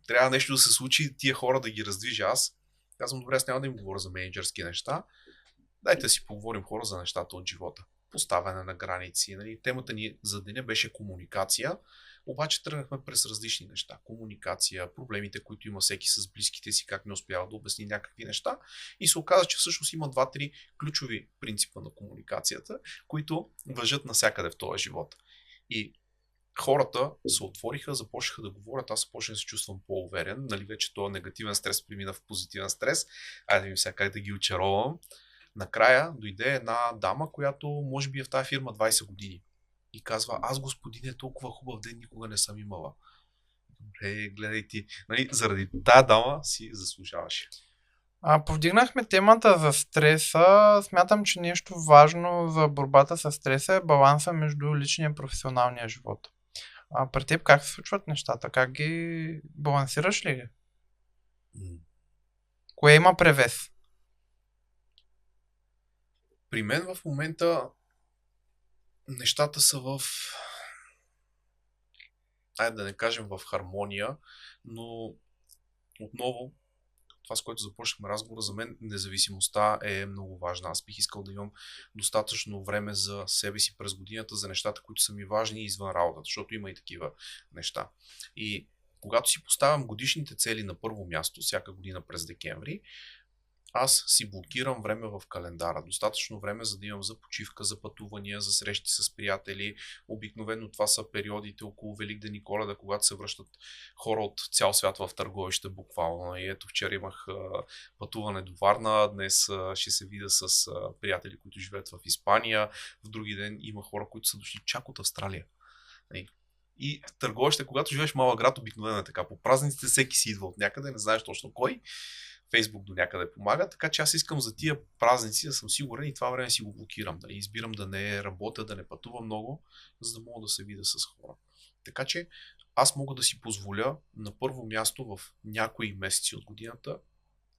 трябва нещо да се случи, тия хора да ги раздвижа аз. Казвам, добре, аз няма да им говоря за менеджерски неща. Дайте да си поговорим хора за нещата от живота. Поставяне на граници. Нали? Темата ни за деня беше комуникация, обаче тръгнахме през различни неща. Комуникация, проблемите, които има всеки с близките си, как не успява да обясни някакви неща. И се оказа, че всъщност има 2-3 ключови принципа на комуникацията, които важат навсякъде в този живот. И хората се отвориха, започнаха да говорят, аз започнах да се чувствам по-уверен, нали, вече този негативен стрес премина в позитивен стрес, айде да ми сега как да ги очаровам. Накрая дойде една дама, която може би е в тази фирма 20 години и казва, аз господине, толкова хубав ден никога не съм имала. Добре, гледай ти, нали, заради тая дама си заслужаваше. Повдигнахме темата за стреса. Смятам, че нещо важно за борбата с стреса е баланса между личния и професионалния живот. При теб как се случват нещата? Как ги балансираш ли ги? Кое има превес? При мен в момента нещата са в, айде да не кажем в хармония, но отново това, с което започнахме разговора, за мен независимостта е много важна. Аз бих искал да имам достатъчно време за себе си през годината, за нещата, които са ми важни извън работата, защото има и такива неща. И когато си поставям годишните цели на първо място, всяка година през декември, аз си блокирам време в календара. Достатъчно време, за да имам за почивка, за пътувания, за срещи с приятели. Обикновено това са периодите около Великден и Коледа, когато се връщат хора от цял свят в Търговище буквално. И ето вчера имах пътуване до Варна, днес ще се видя с приятели, които живеят в Испания. В други ден има хора, които са дошли чак от Австралия. И Търговище, когато живееш в малък град, обикновено е така. По празниците всеки си идва от някъде, не знаеш точно кой. Фейсбук до някъде помага, така че аз искам за тия празници да съм сигурен и това време си го блокирам. Дали избирам да не работя, да не пътувам много, за да мога да се видя с хора. Така че аз мога да си позволя на първо място в някои месеци от годината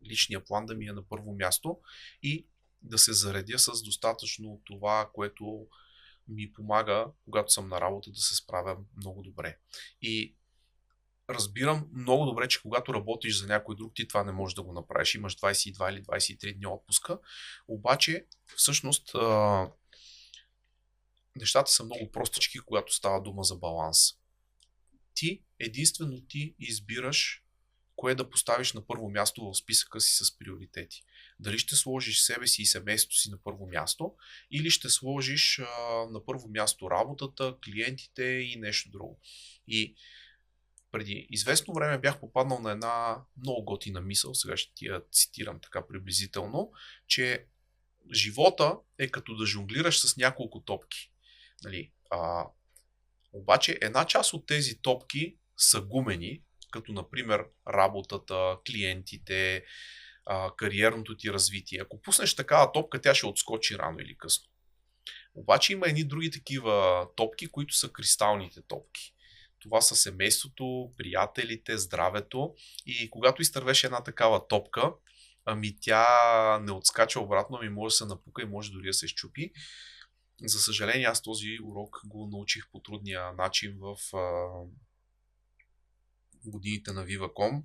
личния план да ми е на първо място и да се заредя с достатъчно това, което ми помага, когато съм на работа, да се справя много добре. И разбирам много добре, че когато работиш за някой друг, ти това не можеш да го направиш. Имаш 22 или 23 дни отпуска. Обаче, всъщност, нещата са много простички, когато става дума за баланс. Единствено ти избираш кое да поставиш на първо място в списъка си с приоритети. Дали ще сложиш себе си и семейството си на първо място, или ще сложиш на първо място работата, клиентите и нещо друго. И преди известно време бях попаднал на една много готина мисъл, сега ще ти я цитирам така приблизително, че живота е като да жонглираш с няколко топки. Нали? Обаче една част от тези топки са гумени, като например работата, клиентите, кариерното ти развитие. Ако пуснеш такава топка, тя ще отскочи рано или късно. Обаче има едни други такива топки, които са кристалните топки. Това са семейството, приятелите, здравето и когато изтървеш една такава топка, тя не отскача обратно, може да се напука и може дори да се счупи. За съжаление, аз този урок го научих по трудния начин в годините на Viva.com.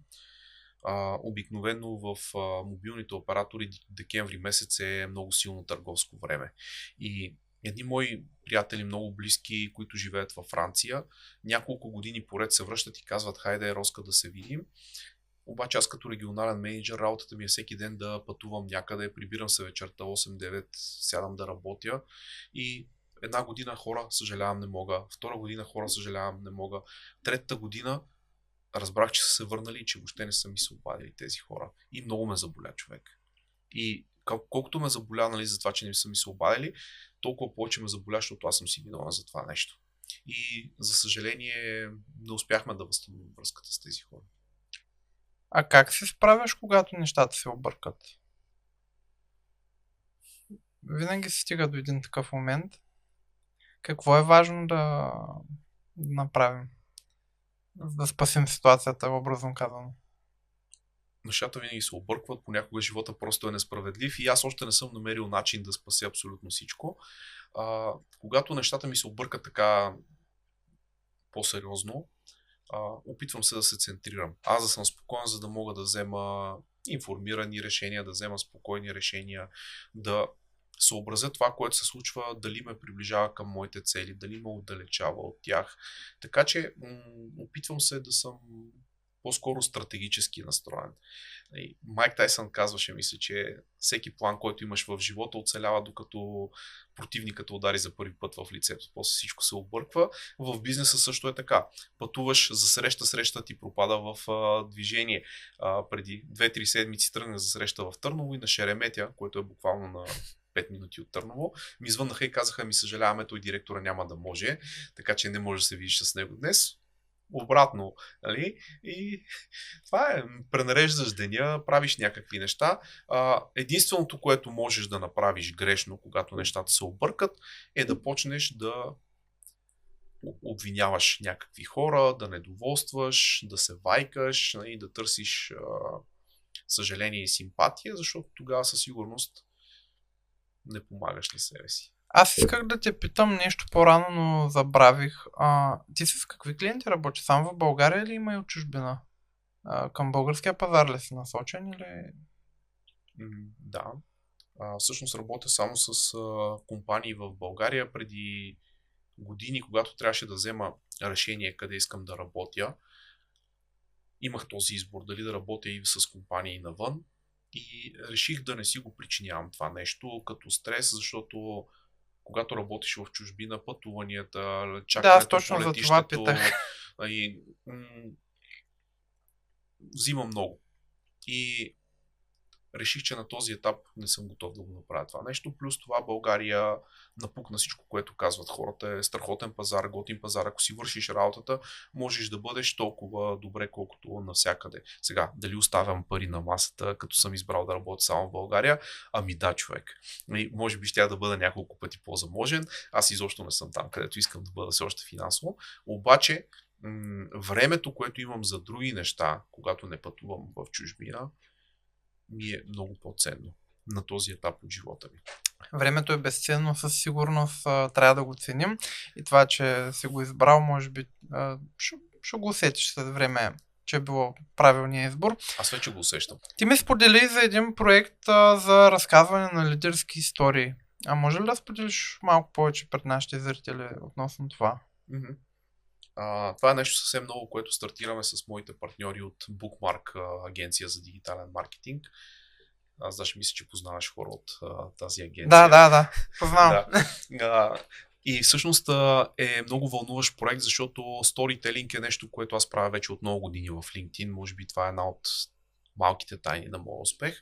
Обикновено в мобилните оператори декември месец е много силно търговско време. И едни мои приятели, много близки, които живеят във Франция, няколко години поред се връщат и казват: хайде, Роска, да се видим. Обаче аз като регионален менеджер, работата ми е всеки ден да пътувам някъде, прибирам се вечерта 8-9, сядам да работя и една година хора, съжалявам, не мога. Втора година хора, съжалявам, не мога. Третата година разбрах, че са се върнали и че въобще не са ми се обадили тези хора. И много ме заболя човек. И колкото ме заболя, нали, за това, че не са ми се обадили, толкова повече ме заболя, защото аз съм си виновен за това нещо. И за съжаление не успяхме да възстановим връзката с тези хора. А как се справяш, когато нещата се объркат? Винаги се стига до един такъв момент. Какво е важно да направим? Да спасим ситуацията, образно казано. Нещата винаги се объркват, понякога живота просто е несправедлив и аз още не съм намерил начин да спася абсолютно всичко. Когато нещата ми се объркат така по-сериозно, опитвам се да се центрирам. Аз да съм спокоен, за да мога да взема информирани решения, да взема спокойни решения, да съобразя това, което се случва, дали ме приближава към моите цели, дали ме отдалечава от тях. Така че опитвам се да съм по-скоро стратегически настроен. Майк Тайсън казваше, мисля, че всеки план, който имаш в живота, оцелява докато противникът удари за първи път в лицето. После всичко се обърква. В бизнеса също е така. Пътуваш за среща ти пропада в движение. Преди 2-3 седмици тръгнах за среща в Търново и на Шереметя, което е буквално на 5 минути от Търново, ми звъннаха и казаха: ми съжаляваме, той директора няма да може, така че не може да се видиш с него днес. Обратно, нали? И това е, пренареждаш деня, правиш някакви неща. Единственото, което можеш да направиш грешно, когато нещата се объркат, е да почнеш да обвиняваш някакви хора, да недоволстваш, да се вайкаш, нали? Да търсиш съжаление и симпатия, защото тогава със сигурност не помагаш на себе си. Аз исках да те питам нещо по-рано, но забравих. Ти с какви клиенти работиш? Само в България или има и от чужбина? Към българския пазар ли си насочен или? Да. Всъщност работя само с компании в България. Преди години, когато трябваше да взема решение къде искам да работя, имах този избор дали да работя и с компании навън. И реших да не си го причинявам това нещо като стрес, защото когато работиш в чужбина, пътуванията, чакането по летището, взима много. И реших, че на този етап не съм готов да го направя това нещо. Плюс това България напукна всичко, което казват хората. Е страхотен пазар, готин пазар. Ако си вършиш работата, можеш да бъдеш толкова добре, колкото навсякъде. Сега, дали оставям пари на масата, като съм избрал да работя само в България? Ами да, човек. Може би ще да бъда няколко пъти по-заможен. Аз изобщо не съм там, където искам да бъда все още финансово. Обаче, времето, което имам за други неща, когато не пътувам в чужбина, ми е много по-ценно на този етап от живота ми. Времето е безценно, със сигурност трябва да го ценим и това, че си го избрал, може би ще го усетиш след време, че е било правилният избор. Аз вече го усещам. Ти ми сподели за един проект за разказване на лидерски истории. А може ли да споделиш малко повече пред нашите зрители относно това? Това е нещо съвсем ново, което стартираме с моите партньори от Bookmark, агенция за дигитален маркетинг. Аз даже мисля, че познаваш хора от тази агенция. Да, познавам. И всъщност е много вълнуващ проект, защото сторителинг е нещо, което аз правя вече от много години в LinkedIn. Може би това е една от малките тайни на моя успех.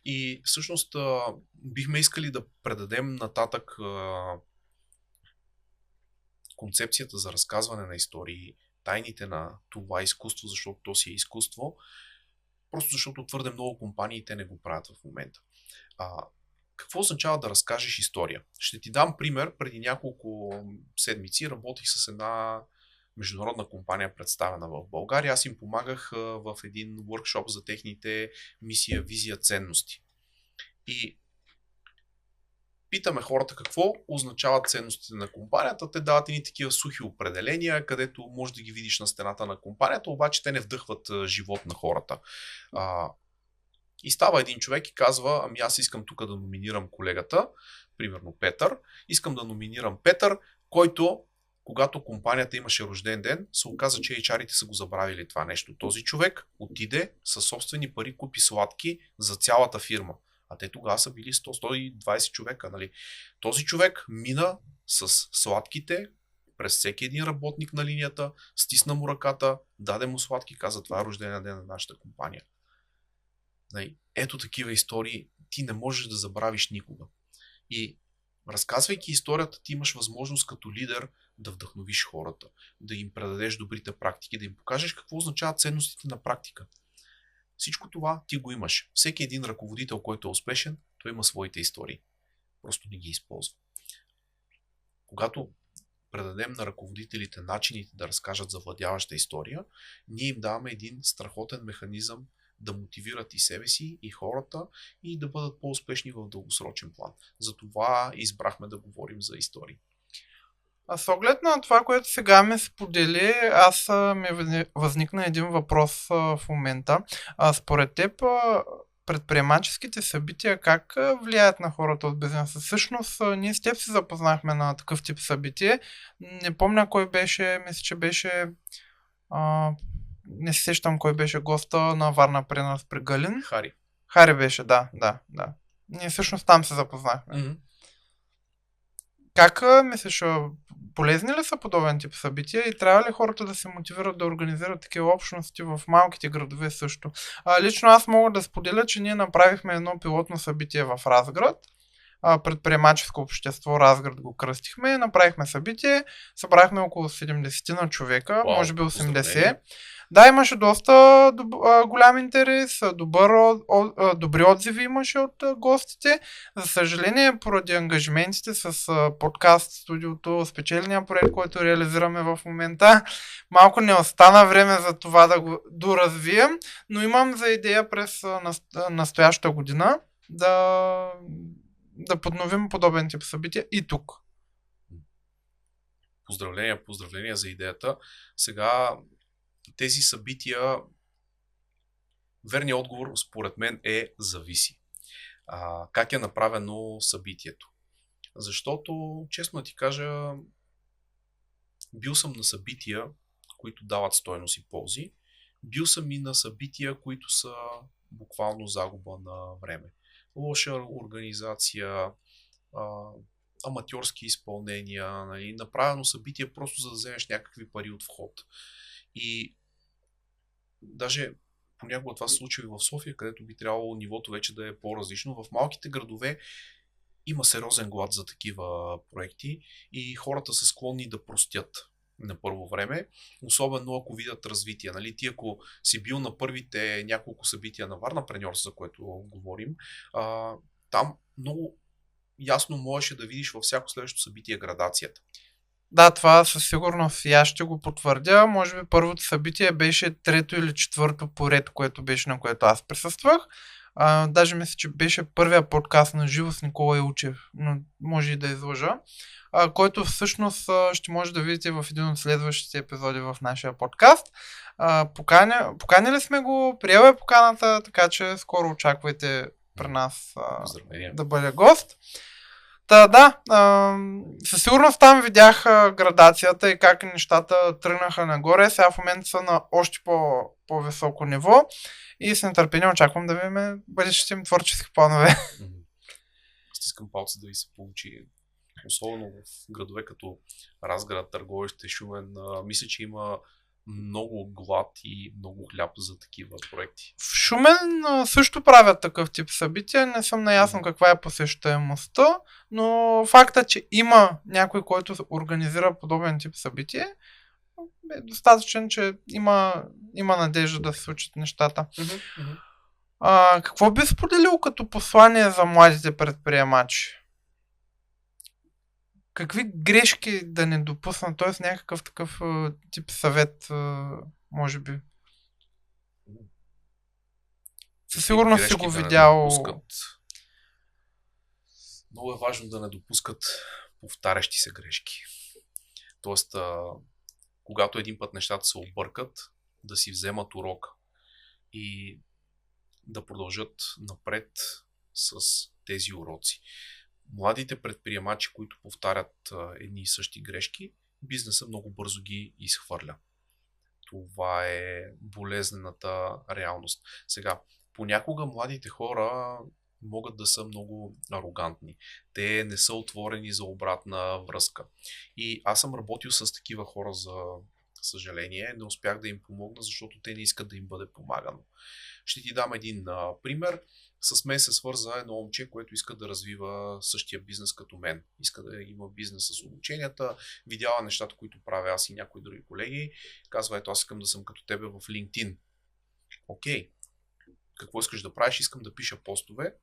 И всъщност бихме искали да предадем нататък концепцията за разказване на истории, тайните на това изкуство, защото то си е изкуство, просто защото твърде много компании те не го правят в момента. Какво означава да разкажеш история? Ще ти дам пример. Преди няколко седмици работих с една международна компания, представена в България. Аз им помагах в един workshop за техните мисия, визия, ценности. И питаме хората какво означават ценностите на компанията. Те дават едни такива сухи определения, където може да ги видиш на стената на компанията, обаче те не вдъхват живот на хората. И става един човек и казва, ами аз искам тук да номинирам колегата, примерно Петър, искам да номинирам Петър, който, когато компанията имаше рожден ден, се оказа, че HR-ите са го забравили това нещо. Този човек отиде със собствени пари, купи сладки за цялата фирма. А те тогава са били 100-120 човека. Нали? Този човек мина с сладките през всеки един работник на линията, стисна му ръката, даде му сладки, каза, това е рождения ден на нашата компания. Ето такива истории ти не можеш да забравиш никога. И разказвайки историята, ти имаш възможност като лидер да вдъхновиш хората, да им предадеш добрите практики, да им покажеш какво означават ценностите на практика. Всичко това ти го имаш. Всеки един ръководител, който е успешен, той има своите истории. Просто не ги използва. Когато предадем на ръководителите начините да разкажат за владяваща история, ние им даваме един страхотен механизъм да мотивират и себе си, и хората, и да бъдат по-успешни в дългосрочен план. Затова избрахме да говорим за истории. А с оглед на това, което сега ме сподели, аз ми възникна един въпрос в момента. Според теб, предприемаческите събития как влияят на хората от бизнеса? Всъщност, ние с теб се запознахме на такъв тип събитие. Не помня кой беше, мисля, че беше... не се сещам кой беше госта на Варна при нас при Галин. Хари беше, да. Ние всъщност там се запознахме. Mm-hmm. Как мислиш, полезни ли са подобен тип събития и трябва ли хората да се мотивират да организират такива общности в малките градове също? Лично аз мога да споделя, че ние направихме едно пилотно събитие в Разград. Предприемаческо общество Разград го кръстихме, направихме събитие, събрахме около 70 на човека, може би 80. Да, имаше доста голям интерес, добри отзиви имаше от гостите. За съжаление, поради ангажиментите с подкаст студиото, спечеления проект, който реализираме в момента, малко не остана време за това да го доразвием, но имам за идея през настоящата година да подновим подобен тип събития и тук. Поздравления за идеята. Сега тези събития, верният отговор според мен е зависи. Как е направено събитието? Защото, честно ти кажа, бил съм на събития, които дават стойност и ползи. Бил съм и на събития, които са буквално загуба на време. Лоша организация, аматьорски изпълнения, нали, направено събитие просто за да вземеш някакви пари от вход. И даже понякога това се случва и в София, където би трябвало нивото вече да е по-различно. В малките градове има сериозен глад за такива проекти и хората са склонни да простят на първо време, особено ако видят развитие. Нали? Ти ако си бил на първите няколко събития на Варна Преньорс, за което говорим, там много ясно можеше да видиш във всяко следващо събитие градацията. Да, това със сигурност и аз ще го потвърдя. Може би първото събитие беше трето или четвърто поред, което беше на което аз присъствах. Даже мисля, че беше първия подкаст на живо с Никола Илчев, но може и да излъжа, който всъщност ще може да видите в един от следващите епизоди в нашия подкаст. Поканили сме го, приел е поканата, така че скоро очаквайте при нас да бъде гост. Със сигурност там видях градацията и как нещата тръгнаха нагоре. Сега в момента са на още по-високо ниво и с нетърпение очаквам да видим бъдещите им творчески планове. Стискам палца да ви се получи. Особено в градове като Разград, Търговище, Шумен. Мисля, че има много глад и много хляб за такива проекти. В Шумен също правят такъв тип събития. Не съм наясно каква е посещаемостта, но факта, че има някой, който организира подобен тип събитие, е достатъчен, че има надежда да се случат нещата. Какво би споделил като послание за младите предприемачи? Какви грешки да не допуснат, т.е. някакъв такъв тип съвет, може би? Със сигурност си го видял. много е важно да не допускат повтарящи се грешки. Тоест, когато един път нещата се объркат, да си вземат урока и да продължат напред с тези уроци. Младите предприемачи, които повтарят едни и същи грешки, бизнесът много бързо ги изхвърля. Това е болезнената реалност. Сега, понякога младите хора могат да са много арогантни. Те не са отворени за обратна връзка. И аз съм работил с такива хора, за съжаление. Не успях да им помогна, защото те не искат да им бъде помагано. Ще ти дам един пример. С мен се свърза едно момче, което иска да развива същия бизнес като мен. Иска да има бизнес с обученията, видяла нещата, които правя аз и някои други колеги. Казва, ето аз искам да съм като тебе в LinkedIn. Окей, какво искаш да правиш? Искам да пиша постове.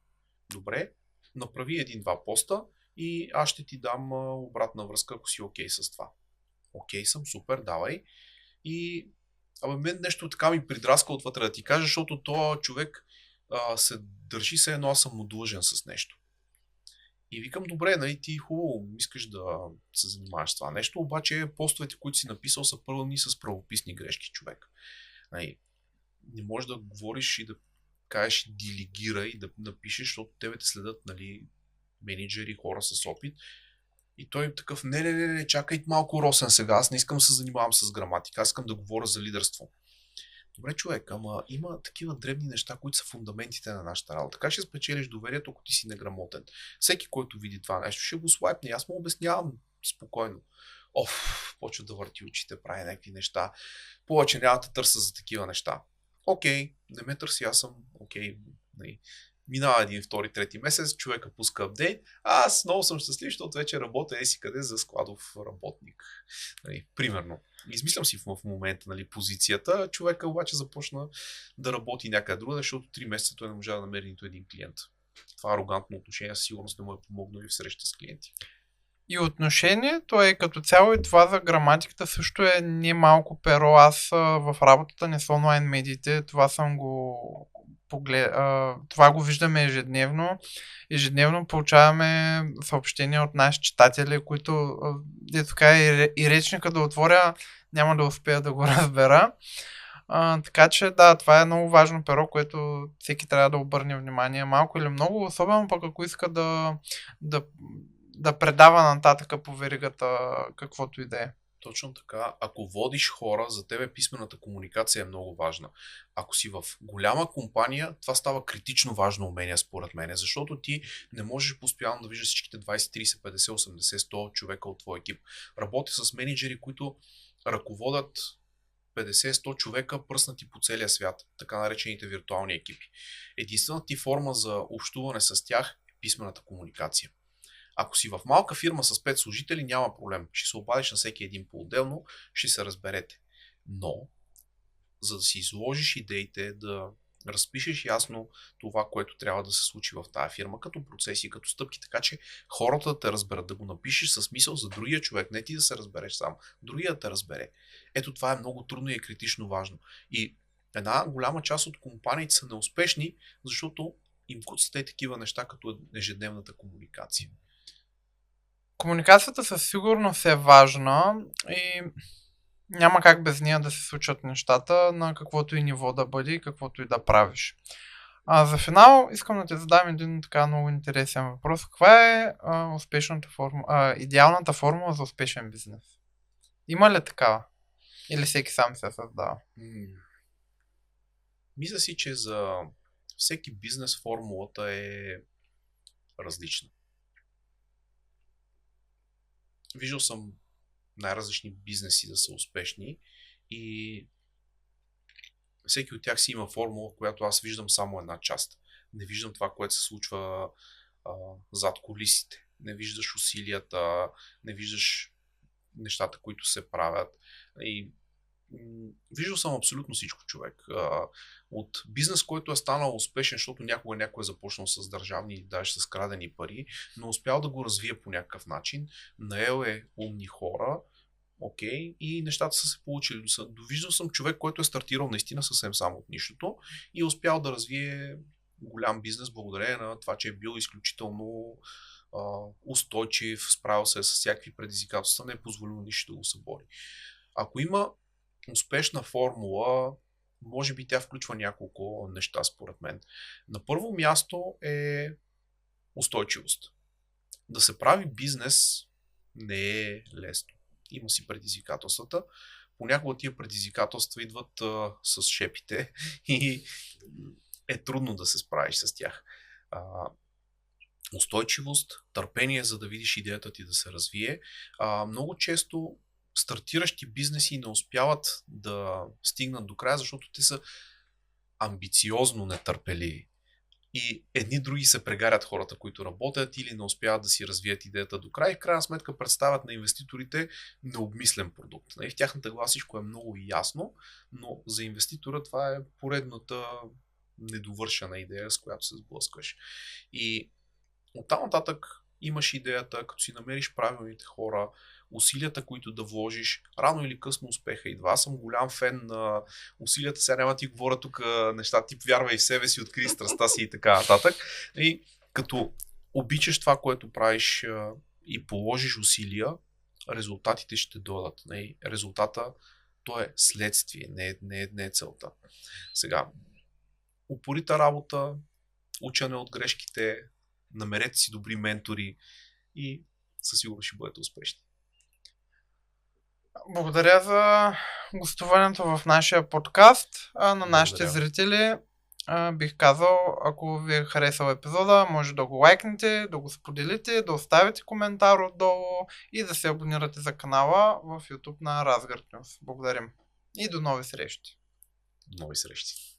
Добре, направи един-два поста и аз ще ти дам обратна връзка, ако си окей с това. Окей съм, супер, давай. И мен нещо така ми придраска отвътре да ти кажа, защото този човек се държи се едно, аз съм му длъжен с нещо. И викам, добре, нали, ти хубаво искаш да се занимаваш с това нещо, обаче постовете, които си написал, са пълни с правописни грешки, човек. Нали, не можеш да говориш и да кажеш делегира и да напишеш, защото тебе те следят, нали, менеджери, хора с опит. И той такъв, не, чакай малко, Росен, сега, аз не искам да се занимавам с граматика, аз искам да говоря за лидерство. Добре, човек, ама има такива дребни неща, които са фундаментите на нашата работа. Така ще спечелиш доверието, ако ти си неграмотен. Всеки, който види това нещо, ще го слайпне. Аз му обяснявам спокойно. Почва да върти очите, прави някакви неща. Повече няма да търся за такива неща. Окей, не ме търси, аз съм окей. Минава един, втори, трети месец, човека пуска апдейт, аз много съм щастлив, защото вече работя еси къде за складов работник. Примерно. Измислям си в момента, нали, позицията, човека обаче започна да работи някъде друга, защото 3 месеца той не можа да намери нито един клиент. Това арогантно отношение със сигурност не му е помогнало и в среща с клиенти. И отношението е като цяло и това за граматиката също е не малко перо. Аз в работата не с онлайн медиите, това съм го това го виждаме ежедневно. Ежедневно получаваме съобщения от наши читатели, които така и речника да отворя, няма да успея да го разбера. Така че да, това е много важно перо, което всеки трябва да обърне внимание, малко или много, особено пък ако иска да предава нататък по веригата каквото и да е. Точно така. Ако водиш хора, за тебе писмената комуникация е много важна. Ако си в голяма компания, това става критично важно умение според мен, защото ти не можеш постоянно да виждаш всичките 20, 30, 50, 80, 100 човека от твой екип. Работя с менеджери, които ръководят 50-100 човека пръснати по целия свят, така наречените виртуални екипи. Единствената ти форма за общуване с тях е писмената комуникация. Ако си в малка фирма с 5 служители, няма проблем. Ще се обадиш на всеки един по-отделно, ще се разберете. Но, за да си изложиш идеите, да разпишеш ясно това, което трябва да се случи в тази фирма, като процеси, като стъпки, така че хората да те разберат, да го напишеш със смисъл за другия човек, не ти да се разбереш сам, другия да те разбере. Ето това е много трудно и е критично важно. И една голяма част от компаниите са неуспешни, защото им куцат такива неща, като ежедневната комуникация. Комуникацията със сигурност е важна и няма как без нея да се случат нещата на каквото и ниво да бъде и каквото и да правиш. За финал искам да те задам един така много интересен въпрос. Каква е идеалната формула за успешен бизнес? Има ли такава? Или всеки сам се създава? Мисля си, че за всеки бизнес формулата е различна. Виждал съм най-различни бизнеси да са успешни и всеки от тях си има формула, в която аз виждам само една част. Не виждам това, което се случва зад кулисите. Не виждаш усилията, не виждаш нещата, които се правят. И виждал съм абсолютно всичко, човек. От бизнес, който е станал успешен, защото някога някой е започнал с държавни, даже с крадени пари, но успял да го развие по някакъв начин, наел е умни хора, окей, и нещата са се получили. Довиждал съм човек, който е стартирал наистина съвсем само от нищото и е успял да развие голям бизнес благодарение на това, че е бил изключително устойчив, справил се с всякакви предизвикателства, не е позволил нищо да го събори. Ако има успешна формула, може би тя включва няколко неща, според мен. На първо място е устойчивост. Да се прави бизнес не е лесно. Има си предизвикателствата. Понякога тия предизвикателства идват с шепите и е трудно да се справиш с тях. Устойчивост, търпение, за да видиш идеята ти да се развие. Много често стартиращи бизнеси не успяват да стигнат до края, защото те са амбициозно нетърпеливи. И едни други се прегарят хората, които работят или не успяват да си развият идеята до край и в крайна сметка представят на инвеститорите необмислен продукт. В тяхната глава всичко е много ясно, но за инвеститора това е поредната недовършена идея, с която се сблъскаш. И оттам нататък имаш идеята, като си намериш правилните хора, усилията, които да вложиш, рано или късно успеха идва. Аз съм голям фен на усилията, сега няма ти говоря тук неща, тип вярвай в себе си, откри страстта си и така нататък. И като обичаш това, което правиш и положиш усилия, резултатите ще дойдат. Резултата, то е следствие, не е целта. Сега, упорита работа, учене от грешките, намерете си добри ментори и със сигурност ще бъдете успешни. Благодаря за гостуването в нашия подкаст. На нашите зрители бих казал, ако ви е харесал епизода, може да го лайкнете, да го споделите, да оставите коментар отдолу и да се абонирате за канала в YouTube на Разград News. Благодарим и до нови срещи. До нови срещи.